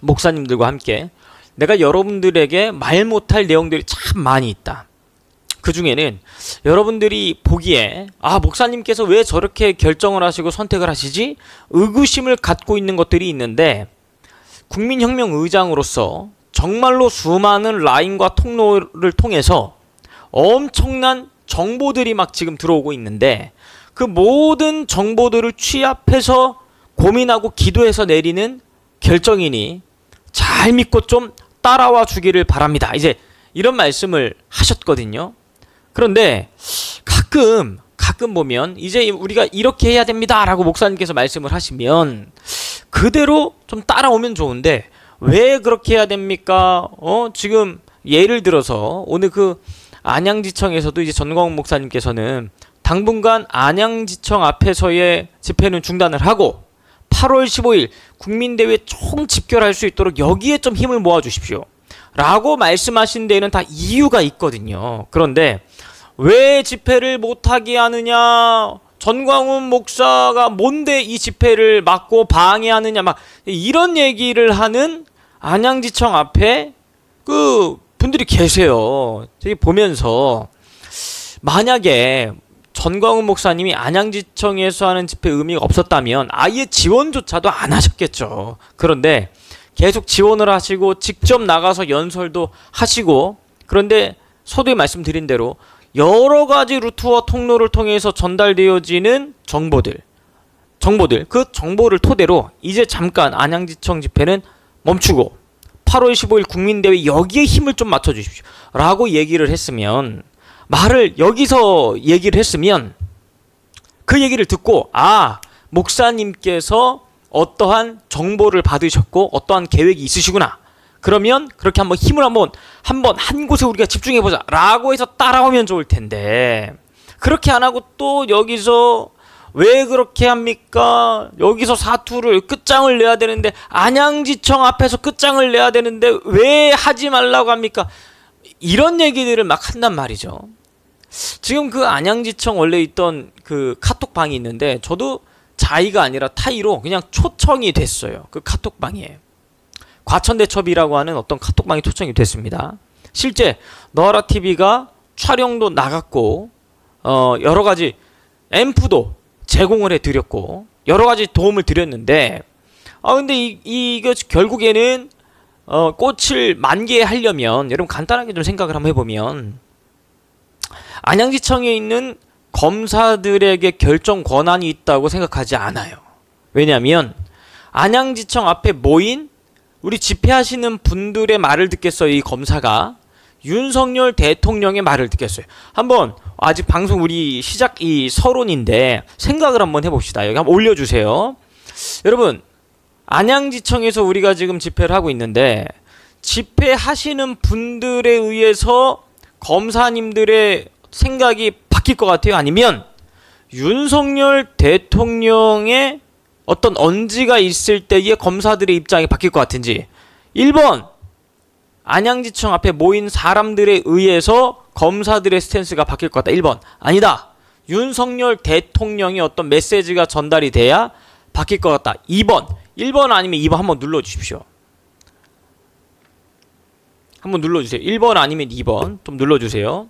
목사님들과 함께 내가 여러분들에게 말 못할 내용들이 참 많이 있다. 그 중에는 여러분들이 보기에 목사님께서 왜 저렇게 결정을 하시고 선택을 하시지? 의구심을 갖고 있는 것들이 있는데, 국민혁명 의장으로서 정말로 수많은 라인과 통로를 통해서 엄청난 정보들이 막 지금 들어오고 있는데, 그 모든 정보들을 취합해서 고민하고 기도해서 내리는 결정이니 잘 믿고 좀 따라와 주기를 바랍니다. 이제 이런 말씀을 하셨거든요. 그런데 가끔 보면 이제 우리가 이렇게 해야 됩니다 라고 목사님께서 말씀을 하시면 그대로 좀 따라오면 좋은데, 왜 그렇게 해야 됩니까? 지금 예를 들어서 오늘 그 안양지청에서도 이제 전광훈 목사님께서는 당분간 안양지청 앞에서의 집회는 중단을 하고 8월 15일 국민대회 총 집결할 수 있도록 여기에 좀 힘을 모아 주십시오 라고 말씀하신 데에는 다 이유가 있거든요. 그런데 왜 집회를 못하게 하느냐, 전광훈 목사가 뭔데 이 집회를 막고 방해하느냐, 막 이런 얘기를 하는 안양지청 앞에 그 분들이 계세요. 저기 보면서 만약에 전광훈 목사님이 안양지청에서 하는 집회 의미가 없었다면 아예 지원조차도 안 하셨겠죠. 그런데 계속 지원을 하시고 직접 나가서 연설도 하시고, 그런데 서두에 말씀드린 대로 여러 가지 루트와 통로를 통해서 전달되어지는 정보들, 그 정보를 토대로 이제 잠깐 안양지청 집회는 멈추고 8월 15일 국민대회 여기에 힘을 좀 맞춰주십시오 라고 얘기를 했으면, 말을 여기서 얘기를 했으면 그 얘기를 듣고 목사님께서 어떠한 정보를 받으셨고 어떠한 계획이 있으시구나, 그러면 그렇게 한번 힘을 한번 한 곳에 우리가 집중해보자 라고 해서 따라오면 좋을 텐데, 그렇게 안 하고 또 여기서 왜 그렇게 합니까? 여기서 사투를 끝장을 내야 되는데, 안양지청 앞에서 끝장을 내야 되는데 왜 하지 말라고 합니까? 이런 얘기들을 막 한단 말이죠. 지금 그 안양지청 원래 있던 그 카톡방이 있는데, 저도 자의가 아니라 타의로 그냥 초청이 됐어요. 그 카톡방에 과천대첩이라고 하는 어떤 카톡방이 초청이 됐습니다. 실제 너라TV가 촬영도 나갔고 여러가지 앰프도 제공을 해드렸고 여러가지 도움을 드렸는데, 근데 이거 결국에는 꽃을 만개하려면, 여러분 간단하게 좀 생각을 한번 해보면, 안양지청에 있는 검사들에게 결정 권한이 있다고 생각하지 않아요. 왜냐하면 안양지청 앞에 모인 우리 집회하시는 분들의 말을 듣겠어요? 이 검사가 윤석열 대통령의 말을 듣겠어요? 한번 아직 방송 우리 시작 서론인데 생각을 한번 해봅시다. 여기 한번 올려주세요. 여러분, 안양지청에서 우리가 지금 집회를 하고 있는데, 집회하시는 분들에 의해서 검사님들의 생각이 바뀔 것 같아요? 아니면 윤석열 대통령의 어떤 언지가 있을 때의 검사들의 입장이 바뀔 것 같은지. 1번, 안양지청 앞에 모인 사람들에 의해서 검사들의 스탠스가 바뀔 것 같다. 1번, 아니다, 윤석열 대통령의 어떤 메시지가 전달이 돼야 바뀔 것 같다. 2번, 1번 아니면 2번 한번 눌러주십시오. 한번 눌러주세요. 1번 아니면 2번 좀 눌러주세요.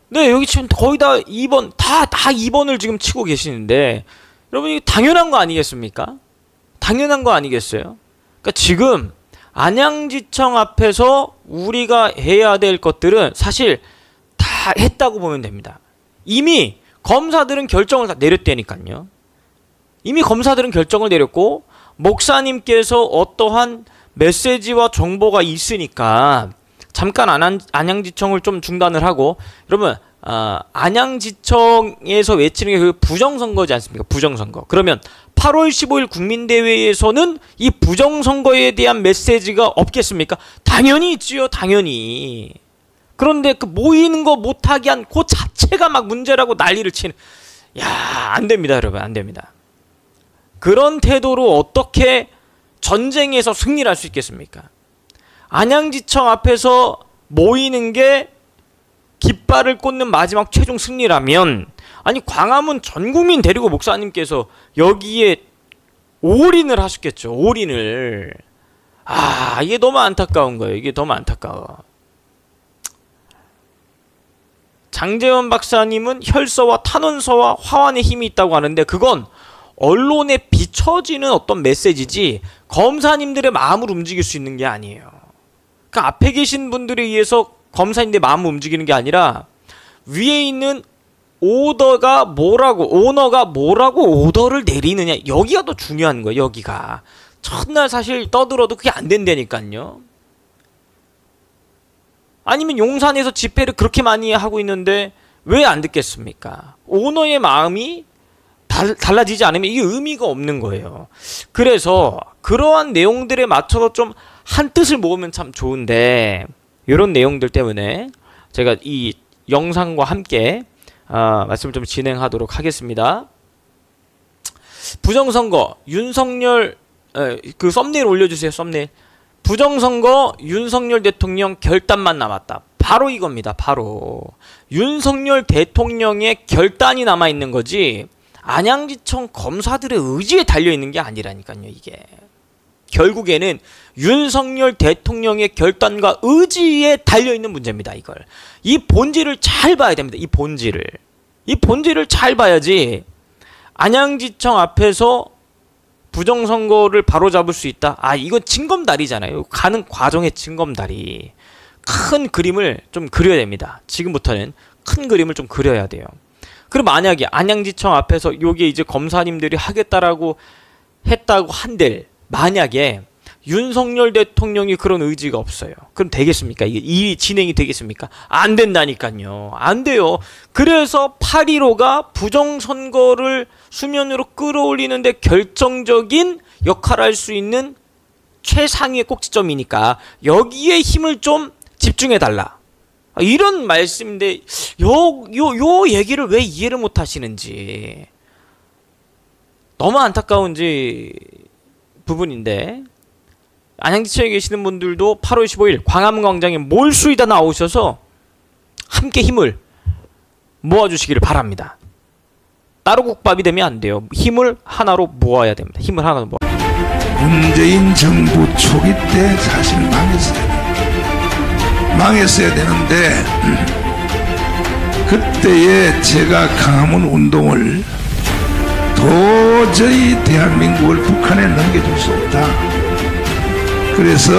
네, 여기 지금 거의 다 2번, 다 2번을 지금 치고 계시는데, 여러분, 이게 당연한 거 아니겠습니까? 당연한 거 아니겠어요? 그러니까 지금 안양지청 앞에서 우리가 해야 될 것들은 사실 다 했다고 보면 됩니다. 이미 검사들은 결정을 다 내렸다니까요. 이미 검사들은 결정을 내렸고, 목사님께서 어떠한 메시지와 정보가 있으니까 잠깐 안양지청을 좀 중단을 하고, 여러분, 안양지청에서 외치는 게 그 부정선거지 않습니까? 부정선거. 그러면 8월 15일 국민대회에서는 이 부정선거에 대한 메시지가 없겠습니까? 당연히 있지요, 당연히. 그런데 그 모이는 거 못하게 한 그 자체가 막 문제라고 난리를 치는, 안 됩니다, 여러분, 안 됩니다. 그런 태도로 어떻게 전쟁에서 승리를 할 수 있겠습니까? 안양지청 앞에서 모이는 게 깃발을 꽂는 마지막 최종 승리라면 아니 광화문 전 국민 데리고 목사님께서 여기에 올인을 하셨겠죠. 올인을. 아, 이게 너무 안타까운 거예요. 이게 너무 안타까워. 장제원 박사님은 혈서와 탄원서와 화환의 힘이 있다고 하는데 그건 언론에 비춰지는 어떤 메시지지 검사님들의 마음을 움직일 수 있는 게 아니에요. 그러니까 앞에 계신 분들에 의해서 검사님들의 마음을 움직이는 게 아니라 위에 있는 오너가 뭐라고 오더를 내리느냐, 여기가 더 중요한 거예요. 여기가 첫날 사실 떠들어도 그게 안 된다니까요. 아니면 용산에서 집회를 그렇게 많이 하고 있는데 왜 안 듣겠습니까? 오너의 마음이 달라지지 않으면 이게 의미가 없는 거예요. 그래서 그러한 내용들에 맞춰서 좀 한 뜻을 모으면 참 좋은데 이런 내용들 때문에 제가 이 영상과 함께 말씀을 좀 진행하도록 하겠습니다. 부정선거 윤석열 그 썸네일 올려주세요. 썸네일. 부정선거 윤석열 대통령 결단만 남았다. 바로 이겁니다. 바로 윤석열 대통령의 결단이 남아있는 거지 안양지청 검사들의 의지에 달려있는 게 아니라니까요. 이게 결국에는 윤석열 대통령의 결단과 의지에 달려있는 문제입니다. 이걸 이 본질을 잘 봐야 됩니다. 이 본질을 잘 봐야지 안양지청 앞에서 부정선거를 바로잡을 수 있다. 아, 이건 징검다리잖아요. 가는 과정의 징검다리. 큰 그림을 좀 그려야 됩니다. 지금부터는 큰 그림을 좀 그려야 돼요. 그럼 만약에 안양지청 앞에서 요게 이제 검사님들이 하겠다라고 했다고 한들 만약에 윤석열 대통령이 그런 의지가 없어요. 그럼 되겠습니까? 이게 이 진행이 되겠습니까? 안 된다니까요. 안 돼요. 그래서 8.15가 부정선거를 수면으로 끌어올리는데 결정적인 역할을 할 수 있는 최상위의 꼭지점이니까 여기에 힘을 좀 집중해달라. 이런 말씀인데 요 얘기를 왜 이해를 못 하시는지 너무 안타까운지 부분인데 안양지청에 계시는 분들도 8월 15일 광화문광장에 몰수히 다 나오셔서 함께 힘을 모아주시기를 바랍니다. 따로 국밥이 되면 안 돼요. 힘을 하나로 모아야 됩니다. 힘을 하나로 모아. 문재인 정부 초기 때 사실 망했어야 되는데 그때에 제가 광화문 운동을 도저히 대한민국을 북한에 넘겨줄 수 없다. 그래서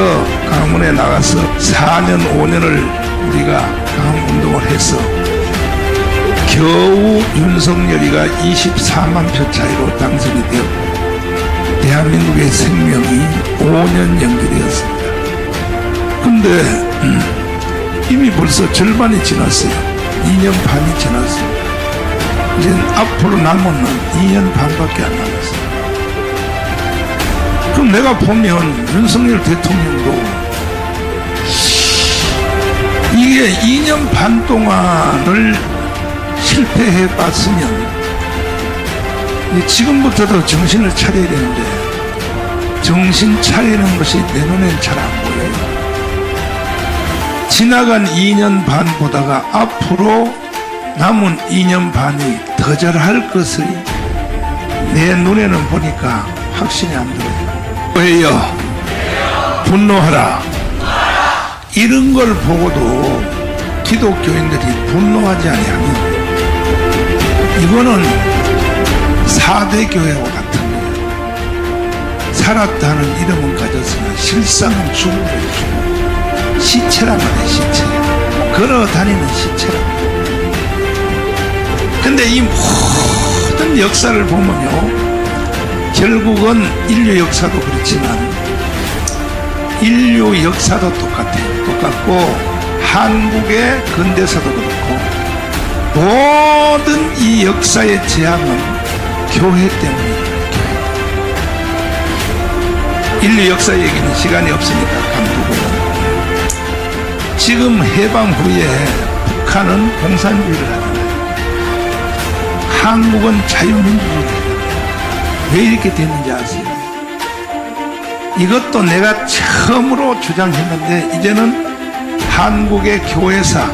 광화문에 나가서 4년 5년을 우리가 광화문 운동을 해서 겨우 윤석열이가 24만 표 차이로 당선이 되었고 대한민국의 생명이 5년 연기되었습니다. 근데 이미 벌써 절반이 지났어요. 2년 반이 지났습니다. 이제 앞으로 남은 2년 반밖에 안 남았어요. 그럼 내가 보면 윤석열 대통령도 이게 2년 반 동안을 실패해 봤으면 지금부터도 정신을 차려야 되는데 정신 차리는 것이 내 눈엔 잘 안 보여요. 지나간 2년 반 보다가 앞으로 남은 2년 반이 더 잘할 것을 내 눈에는 보니까 확신이 안 들어요. 왜요? 분노하라. 이런 걸 보고도 기독교인들이 분노하지 아니하면 이거는 4대 교회와 같은 거예요. 살았다는 이름은 가졌으나 실상은 죽은 거예요. 시체란 말이에요. 시체. 걸어다니는 시체란 말이에요. 근데 이 모든 역사를 보면요 결국은 인류 역사도 그렇지만 인류 역사도 똑같아요. 똑같고 한국의 근대사도 그렇고 모든 이 역사의 재앙은 교회 때문이에요. 인류 역사 얘기는 시간이 없으니까 감두고요. 지금 해방 후에 북한은 공산주의를 하잖아요. 한국은 자유민주주의를 하잖아요. 왜 이렇게 됐는지 아세요? 이것도 내가 처음으로 주장했는데 이제는 한국의 교회사,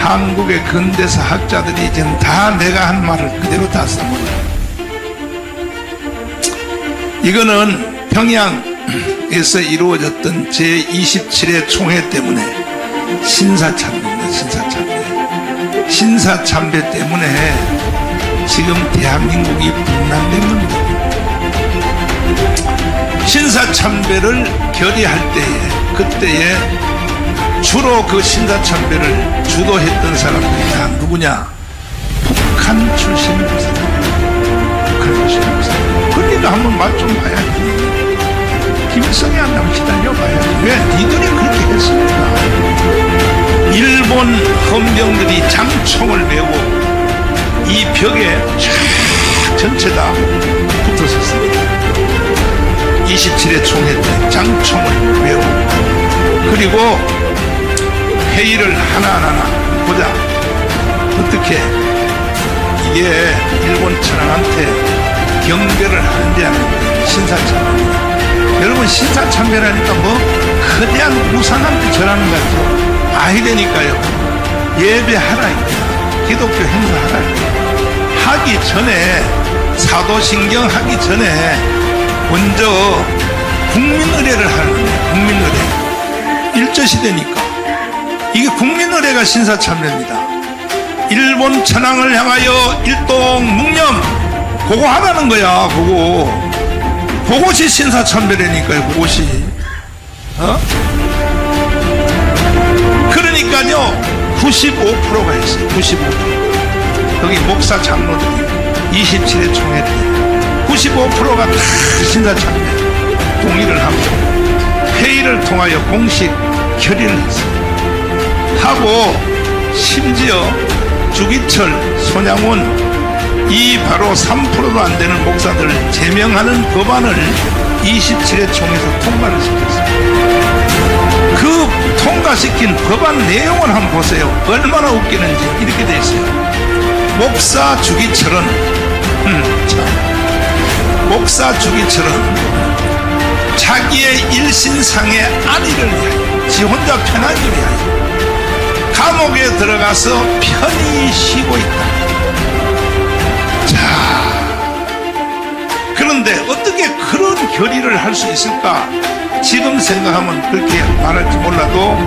한국의 근대사 학자들이 지금 다 내가 한 말을 그대로 다 써먹어요. 이거는 평양에서 이루어졌던 제27회 총회 때문에 신사참배입니다. 신사참배. 신사참배 때문에 지금 대한민국이 분란된 겁니다. 신사참배를 결의할 때에 그때에 주로 그 신사참배를 주도했던 사람들이 다 누구냐? 북한 출신 목사들. 북한 출신 목사들. 그러니까 한번 맛 좀 봐야지. 김일성이 안 나면 기다려봐야지. 왜? 니들이 그렇게 했습니까? 일본 헌병들이 장총을 메고 이 벽에 쫙 전체 다 붙었었습니다. 27회 총회 때 장총을 메고 그리고 회의를 하나하나 보자. 어떻게 이게 일본 천황한테 경배를 하는지 아닌지 신사참배입니다. 여러분 신사참배라니까 뭐 거대한 우상한테 절하는 거 같죠. 아니되니까요. 예배하라 이거야. 기독교 행사하라 이거야. 하기 전에 사도신경 하기 전에 먼저 국민의례를 하는 거예요. 국민의례. 일제시대니까 이게 국민의례가 신사참배입니다. 일본 천황을 향하여 일동묵념 그거 하라는 거야. 그것이 신사참배라니까요. 그것이 그러니까요 95%가 했어요. 95%. 거기 목사 장로들이 27회 총회 때 95%가 다 신사참배 동의를 하고 회의를 통하여 공식 결의를 했어요. 하고 심지어 주기철, 손양원 이 바로 3%도 안 되는 목사들을 제명하는 법안을 27회 총회에서 통과를 시켰습니다. 그 통과시킨 법안 내용을 한번 보세요. 얼마나 웃기는지. 이렇게 돼 있어요. 목사 주기철은 목사 주기철은 자기의 일신상의 안위를 위하여 지 혼자 편하기 위하여 감옥에 들어가서 편히 쉬고 있다. 자, 그런데 어떻게 그런 결의를 할 수 있을까? 지금 생각하면 그렇게 말할지 몰라도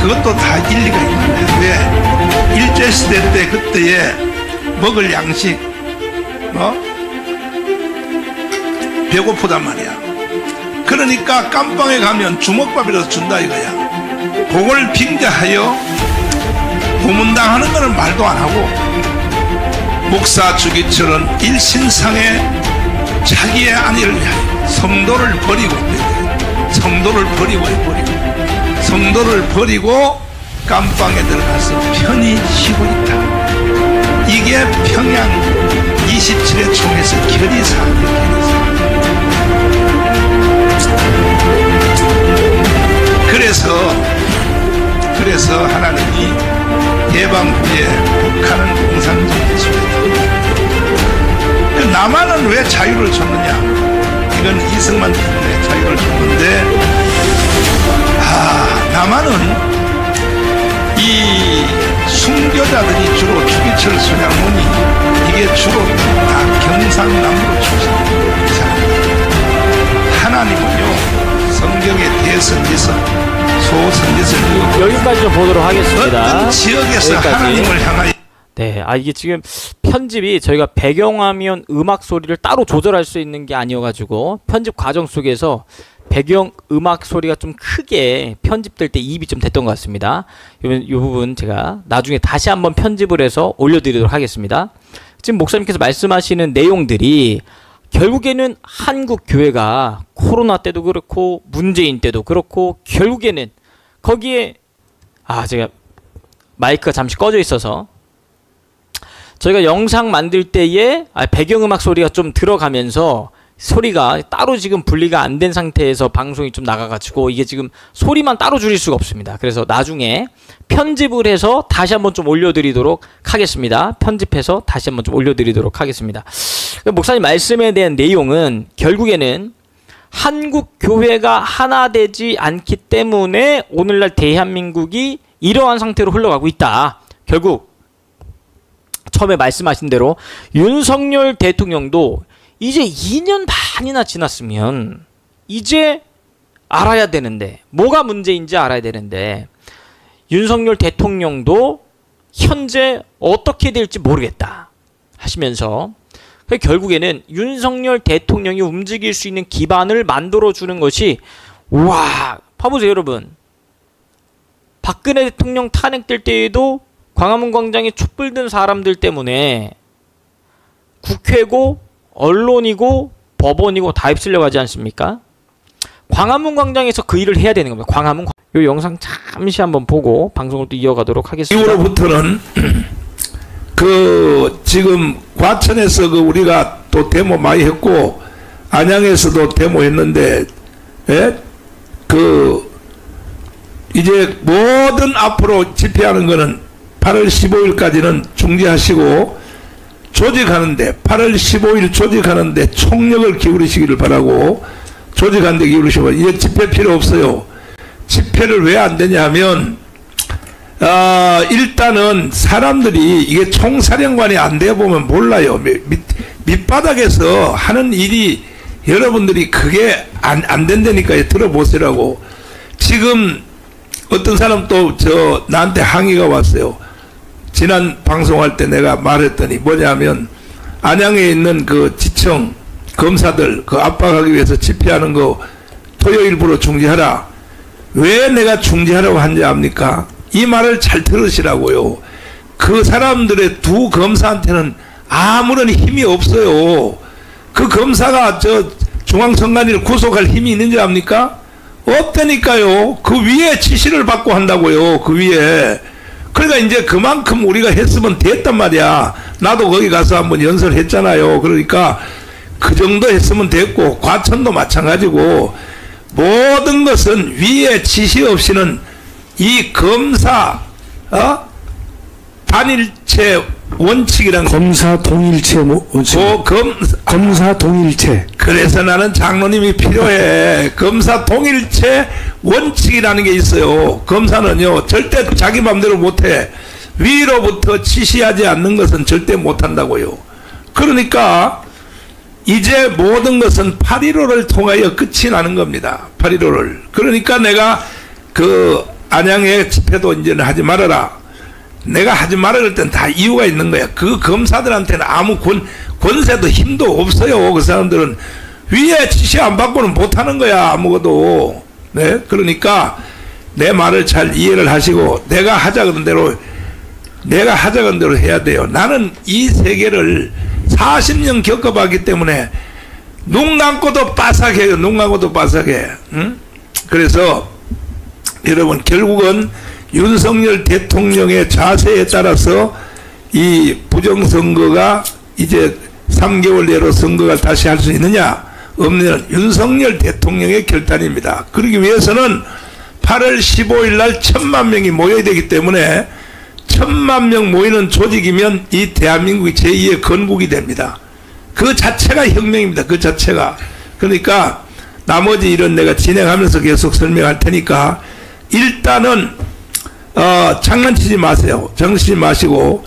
그것도 다 일리가 있는데 왜? 일제시대 때 그때에 먹을 양식 배고프단 말이야. 그러니까 깜빵에 가면 주먹밥이라도 준다 이거야. 그걸 빙자하여 고문당하는 거는 말도 안 하고 목사 주기철은 일신상의 자기의 안위를 위하여 성도를 버리고 성도를 버리고 깜빵에 들어가서 편히 쉬고 있다. 이게 평양 27회 총회에서 결의사항이에요. 그래서 하나님이 해방 후에 북한은 공산주의 소유다. 남한은 왜 자유를 줬느냐? 이건 이승만 때문에 자유를 줬는데 남한은 이 순교자들이 주로 주기철 손양문이 이게 주로 다 경상남도 출신입니다. 하나님은요 성경의 대선지서 소선지서 여기까지 좀 보도록 하겠습니다. 어떤 지역에서 여기까지. 하나님을 향하여 네, 이게 지금 편집이 저희가 배경화면 음악 소리를 따로 조절할 수 있는 게 아니어가지고 편집 과정 속에서 배경 음악 소리가 좀 크게 편집될 때 이입이 좀 됐던 것 같습니다. 이 부분 제가 나중에 다시 한번 편집을 해서 올려드리도록 하겠습니다. 지금 목사님께서 말씀하시는 내용들이 결국에는 한국 교회가 코로나 때도 그렇고 문재인 때도 그렇고 결국에는 거기에 제가 마이크가 잠시 꺼져 있어서 저희가 영상 만들 때에 배경음악 소리가 좀 들어가면서 소리가 따로 지금 분리가 안 된 상태에서 방송이 좀 나가가지고 이게 지금 소리만 따로 줄일 수가 없습니다. 그래서 나중에 편집을 해서 다시 한번 좀 올려드리도록 하겠습니다. 편집해서 다시 한번 좀 올려드리도록 하겠습니다. 목사님 말씀에 대한 내용은 결국에는 한국 교회가 하나 되지 않기 때문에 오늘날 대한민국이 이러한 상태로 흘러가고 있다. 결국 처음에 말씀하신 대로 윤석열 대통령도 이제 2년 반이나 지났으면 이제 알아야 되는데, 뭐가 문제인지 알아야 되는데, 윤석열 대통령도 현재 어떻게 될지 모르겠다 하시면서 결국에는 윤석열 대통령이 움직일 수 있는 기반을 만들어주는 것이, 와, 봐보세요 여러분. 박근혜 대통령 탄핵될 때에도 광화문 광장에 촛불 든 사람들 때문에 국회고 언론이고 법원이고 다 휩쓸려 가지 않습니까? 광화문 광장에서 그 일을 해야 되는 겁니다. 이 영상 잠시 한번 보고 방송을 또 이어가도록 하겠습니다. 이후로부터는 지금 과천에서 우리가 또 데모 많이 했고 안양에서도 데모 했는데, 예? 이제 모든 앞으로 집회하는 거는 8월 15일까지는 중지하시고, 조직하는데 8월 15일 조직하는데 총력을 기울이시기를 바라고, 조직하는데 기울이시고, 이제 집회 필요 없어요. 집회를 왜 안 되냐 하면, 일단은 사람들이 이게 총사령관이 안 돼 보면 몰라요. 밑바닥에서 하는 일이 여러분들이 그게 안 된다니까 들어보시라고. 지금 어떤 사람 또 나한테 항의가 왔어요. 지난 방송할 때 내가 말했더니 뭐냐면, 안양에 있는 지청 검사들 압박하기 위해서 집회하는 거 토요일부로 중지하라. 왜 내가 중지하라고 한지 압니까? 이 말을 잘 들으시라고요. 그 사람들의 두 검사한테는 아무런 힘이 없어요. 그 검사가 중앙선관위를 구속할 힘이 있는지 압니까? 없다니까요. 그 위에 지시를 받고 한다고요. 그 위에. 그러니까 이제 그만큼 우리가 했으면 됐단 말이야. 나도 거기 가서 한번 연설했잖아요. 그러니까 그 정도 했으면 됐고, 과천도 마찬가지고, 모든 것은 위에 지시 없이는 이 검사 단일체 원칙이란, 검사 동일체 원칙. 검사 동일체. 그래서 나는 장로님이 필요해. 검사 동일체 원칙이라는 게 있어요. 검사는요 절대 자기 맘대로 못해. 위로부터 지시하지 않는 것은 절대 못한다고요. 그러니까 이제 모든 것은 8.15를 통하여 끝이 나는 겁니다. 8.15를. 그러니까 내가 안양의 집회도 이제는 하지 말아라. 내가 하지 말아야 할 땐 다 이유가 있는 거야. 그 검사들한테는 아무 권세도 힘도 없어요. 그 사람들은 위에 지시 안 받고는 못하는 거야. 아무것도. 네? 그러니까 내 말을 잘 이해를 하시고, 내가 하자는 대로 해야 돼요. 나는 이 세계를 40년 겪어봤기 때문에 눈 감고도 빠삭해요. 눈 감고도 빠삭해. 응? 그래서 여러분, 결국은 윤석열 대통령의 자세에 따라서 이 부정선거가 이제 3개월 내로 선거가 다시 할 수 있느냐 없느냐, 윤석열 대통령의 결단입니다. 그러기 위해서는 8월 15일 날 1,000만 명이 모여야 되기 때문에 1,000만 명 모이는 조직이면 이 대한민국이 제2의 건국이 됩니다. 그 자체가 혁명입니다. 그 자체가. 그러니까 나머지 일은 내가 진행하면서 계속 설명할 테니까, 일단은 장난치지 마세요. 장난치지 마시고,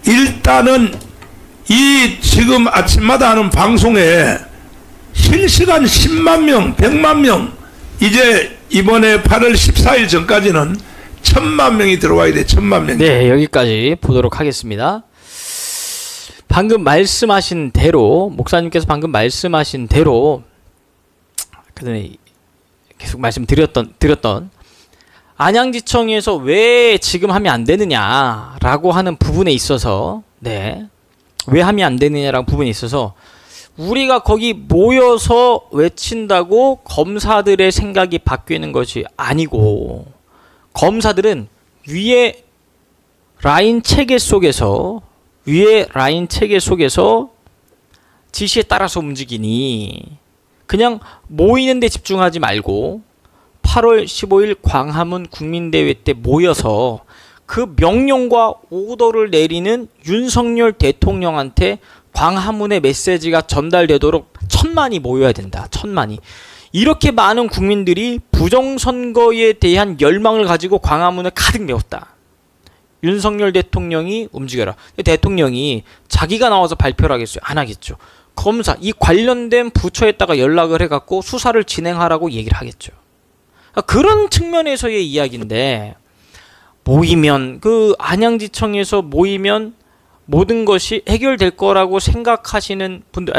일단은 이 지금 아침마다 하는 방송에 실시간 10만 명, 100만 명, 이제 이번에 8월 14일 전까지는 1,000만 명이 들어와야 돼. 1,000만 명. 네, 여기까지 보도록 하겠습니다. 방금 말씀하신 대로, 목사님께서 방금 말씀하신 대로, 그전에 계속 드렸던 안양지청에서 왜 지금 하면 안 되느냐라고 하는 부분에 있어서, 네, 왜 하면 안 되느냐라는 부분에 있어서, 우리가 거기 모여서 외친다고 검사들의 생각이 바뀌는 것이 아니고, 검사들은 위에 라인 체계 속에서 지시에 따라서 움직이니, 그냥 모이는 데 집중하지 말고 8월 15일 광화문 국민대회 때 모여서 그 명령과 오더를 내리는 윤석열 대통령한테 광화문의 메시지가 전달되도록 1,000만이 모여야 된다. 1,000만이. 이렇게 많은 국민들이 부정선거에 대한 열망을 가지고 광화문을 가득 메웠다. 윤석열 대통령이 움직여라. 대통령이 자기가 나와서 발표를 하겠어요? 안 하겠죠. 검사, 이 관련된 부처에다가 연락을 해갖고 수사를 진행하라고 얘기를 하겠죠. 그런 측면에서의 이야기인데, 모이면, 그 안양지청에서 모이면 모든 것이 해결될 거라고 생각하시는 분들,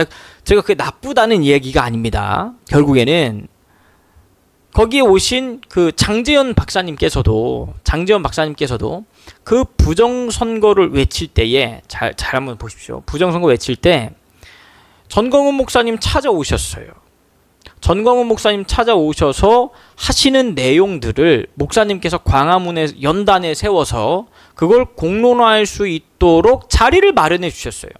제가 그게 나쁘다는 이야기가 아닙니다. 결국에는 거기에 오신 그 장재현 박사님께서도 그 부정선거를 외칠 때에 잘 한번 보십시오. 부정선거 외칠 때 전광훈 목사님 찾아오셨어요. 전광훈 목사님 찾아오셔서 하시는 내용들을 목사님께서 광화문에 연단에 세워서 그걸 공론화할 수 있도록 자리를 마련해 주셨어요.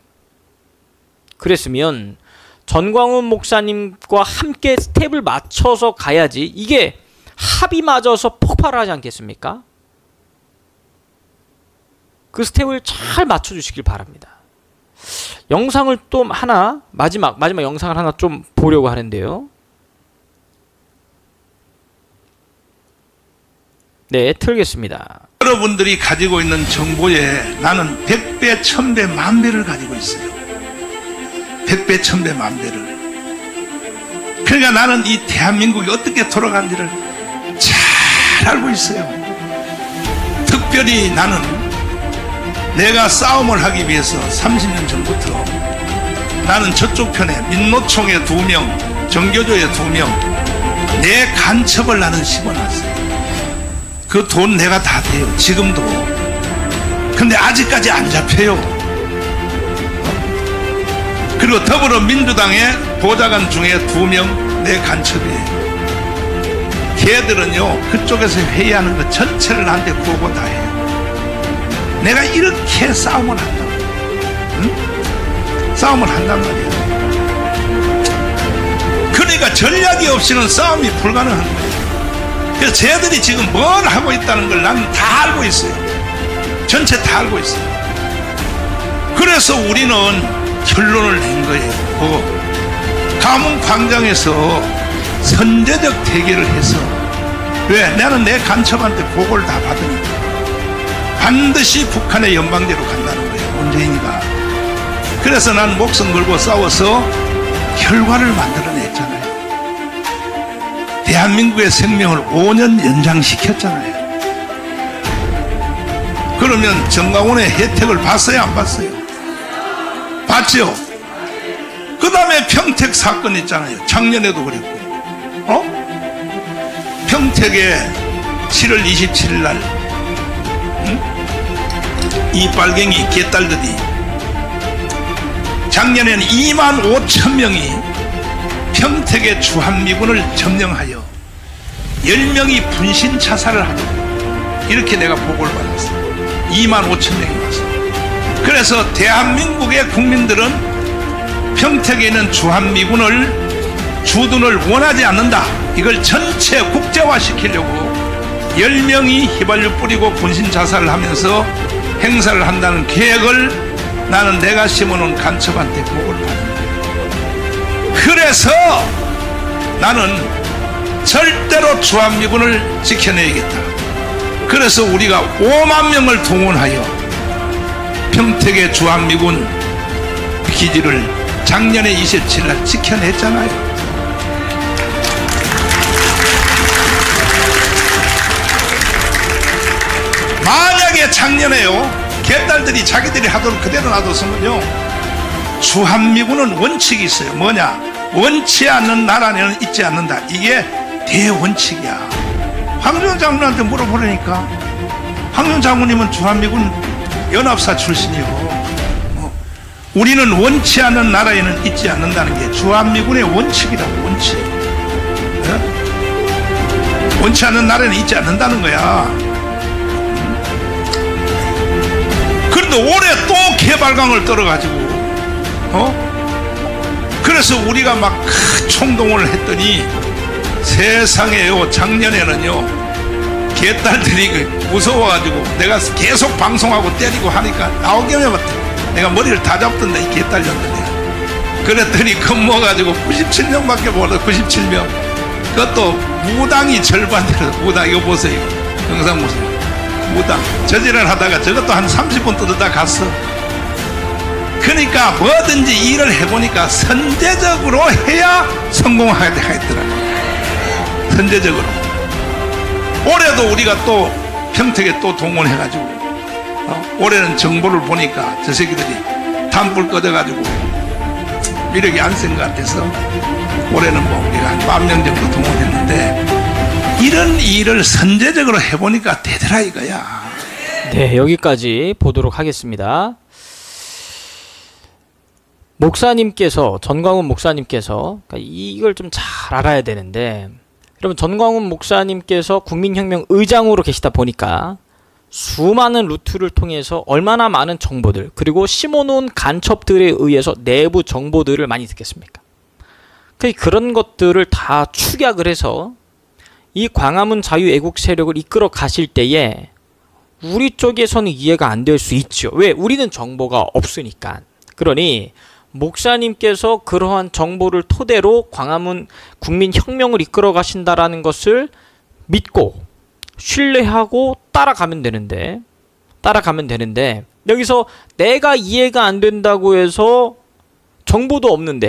그랬으면 전광훈 목사님과 함께 스텝을 맞춰서 가야지 이게 합이 맞아서 폭발하지 않겠습니까? 그 스텝을 잘 맞춰주시길 바랍니다. 영상을 또 하나, 마지막 영상을 하나 좀 보려고 하는데요. 네, 틀겠습니다. 여러분들이 가지고 있는 정보에 나는 100배, 1000배, 만배를 가지고 있어요. 100배, 1000배, 만배를. 그러니까 나는 이 대한민국이 어떻게 돌아가는지를 잘 알고 있어요. 특별히 나는 내가 싸움을 하기 위해서 30년 전부터 나는 저쪽 편에 민노총에 2명, 정교조에 2명, 내 간첩을 나는 심어놨어요. 그 돈 내가 다 돼요. 지금도. 근데 아직까지 안 잡혀요. 그리고 더불어민주당의 보좌관 중에 2명 내 간첩이에요. 걔들은요 그쪽에서 회의하는 거 전체를 나한테 보고 다 해요. 내가 이렇게 싸움을 한다고. 응? 싸움을 한단 말이야. 그러니까 전략이 없이는 싸움이 불가능한 거예요. 그래서 쟤들이 지금 뭘 하고 있다는 걸 나는 다 알고 있어요. 전체 다 알고 있어요. 그래서 우리는 결론을 낸 거예요. 감흥 광장에서 선제적 대결을 해서, 왜? 나는 내 간첩한테 보고를 다 받으니까 반드시 북한의 연방제로 간다는 거예요. 문재인이가. 그래서 난 목숨 걸고 싸워서 결과를 만들어냈잖아요. 대한민국의 생명을 5년 연장시켰잖아요. 그러면 정광훈의 혜택을 봤어요? 안 봤어요? 봤죠? 그 다음에 평택 사건 있잖아요. 작년에도 그랬고. 평택에 7월 27일 날 이 빨갱이 개딸들이 작년에는 25,000명이 평택의 주한미군을 점령하여 10명이 분신 자살을 하고, 이렇게 내가 보고를 받았어요. 25,000명이 왔어요. 그래서 대한민국의 국민들은 평택에 있는 주한미군을 주둔을 원하지 않는다. 이걸 전체 국제화시키려고 10명이 휘발유 뿌리고 분신 자살을 하면서 행사를 한다는 계획을 나는 내가 심어놓은 간첩한테 보고를 받은 거예요. 그래서 나는 절대로 주한미군을 지켜내야겠다. 그래서 우리가 5만 명을 동원하여 평택의 주한미군 기지를 작년에 27일 날 지켜냈잖아요. 만약에 작년에요 개딸들이 자기들이 하도록 그대로 놔뒀으면요, 주한미군은 원칙이 있어요. 뭐냐? 원치 않는 나라는 있지 않는다. 이게 대원칙이야. 황교안 장군한테 물어보려니까, 황교안 장군님은 주한미군 연합사 출신이고, 우리는 원치 않는 나라에는 있지 않는다는 게 주한미군의 원칙이라고. 원칙. 원치 않는 나라에는 있지 않는다는 거야. 그런데 올해 또 개발강을 떨어가지고, 그래서 우리가 막 총동원을 했더니 세상에요, 작년에는요 개딸들이 무서워가지고 내가 계속 방송하고 때리고 하니까 나오기만 내가 머리를 다 잡던데, 이 개딸년들. 그랬더니 겁먹어가지고 97명밖에 몰라. 97명. 그것도 무당이 절반대로. 무당 이거 보세요. 영상 보세요. 무당 저지를 하다가 저것도 한 30분 뜯다 갔어. 그러니까 뭐든지 일을 해보니까 선제적으로 해야 성공하게 하더라고. 선제적으로. 올해도 우리가 또 평택에 또 동원해가지고 올해는 정보를 보니까 저 새끼들이 단불 꺼져가지고 미력이 안 센 것 같아서 올해는 뭐 우리가 한 10,000명 정도 동원했는데 이런 일을 선제적으로 해보니까 되더라 이거야. 네, 여기까지 보도록 하겠습니다. 목사님께서, 전광훈 목사님께서, 그러니까 이걸 좀 잘 알아야 되는데, 여러분, 전광훈 목사님께서 국민혁명 의장으로 계시다 보니까 수많은 루트를 통해서 얼마나 많은 정보들, 그리고 심어놓은 간첩들에 의해서 내부 정보들을 많이 듣겠습니까? 그런 것들을 다 축약을 해서 이 광화문 자유애국 세력을 이끌어 가실 때에 우리 쪽에서는 이해가 안 될 수 있죠. 왜? 우리는 정보가 없으니까. 그러니 목사님께서 그러한 정보를 토대로 광화문 국민혁명을 이끌어 가신다라는 것을 믿고 신뢰하고 따라가면 되는데 여기서 내가 이해가 안 된다고 해서 정보도 없는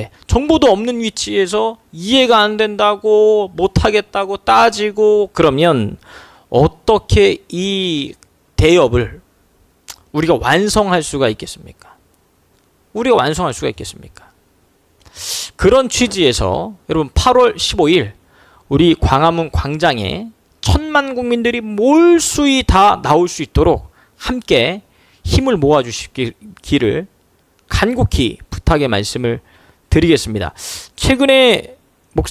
위치에서 이해가 안 된다고 못하겠다고 따지고 그러면 어떻게 이 대업을 우리가 완성할 수가 있겠습니까? 그런 취지에서 여러분 8월 15일 우리 광화문 광장에 1,000만 국민들이 몰수히 다 나올 수 있도록 함께 힘을 모아주시기를 간곡히 부탁의 말씀을 드리겠습니다. 최근에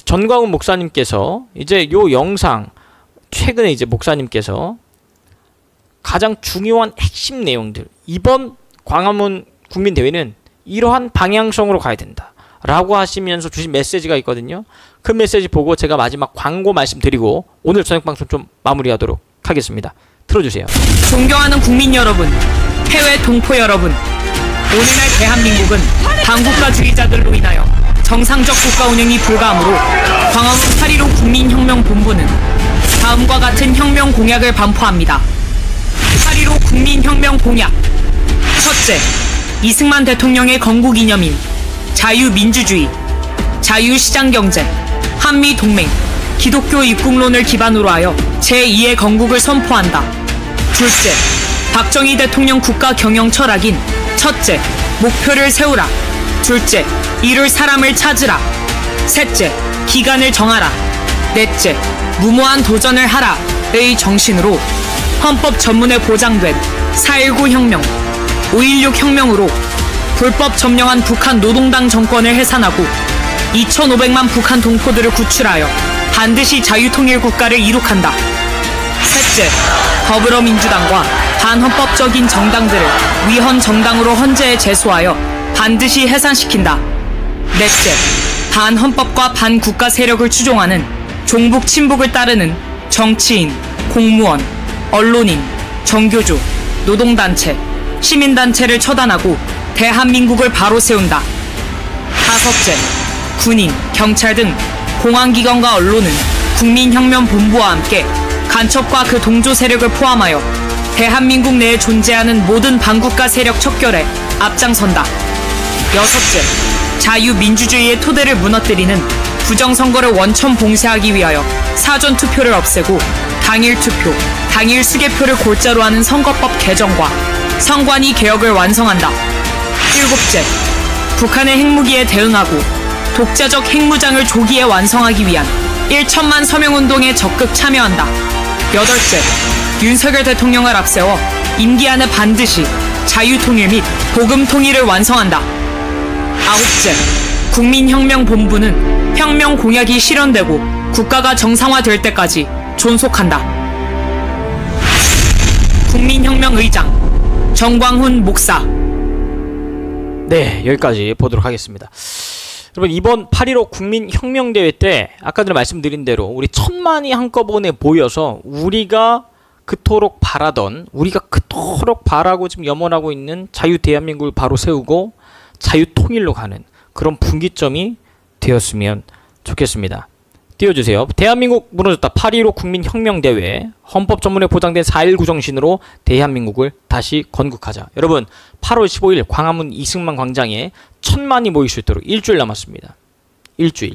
전광훈 목사님께서 이제 요 영상 최근에 이제 목사님께서 가장 중요한 핵심 내용들, 이번 광화문 국민대회는 이러한 방향성으로 가야 된다 라고 하시면서 주신 메시지가 있거든요. 그 메시지 보고 제가 마지막 광고 말씀드리고 오늘 저녁방송 좀 마무리하도록 하겠습니다. 틀어주세요. 존경하는 국민 여러분, 해외 동포 여러분, 오늘날 대한민국은 반국가주의자들로 인하여 정상적 국가 운영이 불가하므로 광화문 8.15 국민혁명본부는 다음과 같은 혁명 공약을 반포합니다. 8.15 국민혁명 공약. 첫째, 이승만 대통령의 건국이념인 자유민주주의, 자유시장경제, 한미동맹, 기독교 입국론을 기반으로 하여 제2의 건국을 선포한다. 둘째, 박정희 대통령 국가 경영 철학인 첫째, 목표를 세우라. 둘째, 이룰 사람을 찾으라. 셋째, 기간을 정하라. 넷째, 무모한 도전을 하라의 정신으로 헌법 전문에 보장된 4.19 혁명, 5.16 혁명으로 불법 점령한 북한 노동당 정권을 해산하고 2,500만 북한 동포들을 구출하여 반드시 자유통일 국가를 이룩한다. 셋째, 더불어민주당과 반헌법적인 정당들을 위헌 정당으로 헌재에 제소하여 반드시 해산시킨다. 넷째, 반헌법과 반국가 세력을 추종하는 종북 친북을 따르는 정치인, 공무원, 언론인, 정교조, 노동단체, 시민단체를 처단하고 대한민국을 바로 세운다. 다섯째, 군인, 경찰 등 공안기관과 언론은 국민혁명본부와 함께 간첩과 그 동조 세력을 포함하여 대한민국 내에 존재하는 모든 반국가 세력 척결에 앞장선다. 여섯째, 자유민주주의의 토대를 무너뜨리는 부정선거를 원천 봉쇄하기 위하여 사전투표를 없애고 당일투표, 당일수개표를 골자로 하는 선거법 개정과 선관위 개혁을 완성한다. 일곱째, 북한의 핵무기에 대응하고 독자적 핵무장을 조기에 완성하기 위한 1천만 서명운동에 적극 참여한다. 여덟째, 윤석열 대통령을 앞세워 임기 안에 반드시 자유통일 및 복음통일을 완성한다. 아홉째, 국민혁명본부는 혁명 공약이 실현되고 국가가 정상화될 때까지 존속한다. 국민혁명 의장 전광훈 목사. 네, 여기까지 보도록 하겠습니다. 여러분, 이번 8.15 국민혁명대회 때 아까 전에 말씀드린 대로 우리 1,000만이 한꺼번에 모여서 우리가 그토록 바라고 지금 염원하고 있는 자유 대한민국을 바로 세우고 자유 통일로 가는 그런 분기점이 되었으면 좋겠습니다. 띄워주세요. 대한민국 무너졌다. 8.15 국민혁명대회. 헌법 전문에 보장된 4.19 정신으로 대한민국을 다시 건국하자. 여러분 8월 15일 광화문 이승만 광장에 1000만이 모일 수 있도록 일주일 남았습니다. 일주일.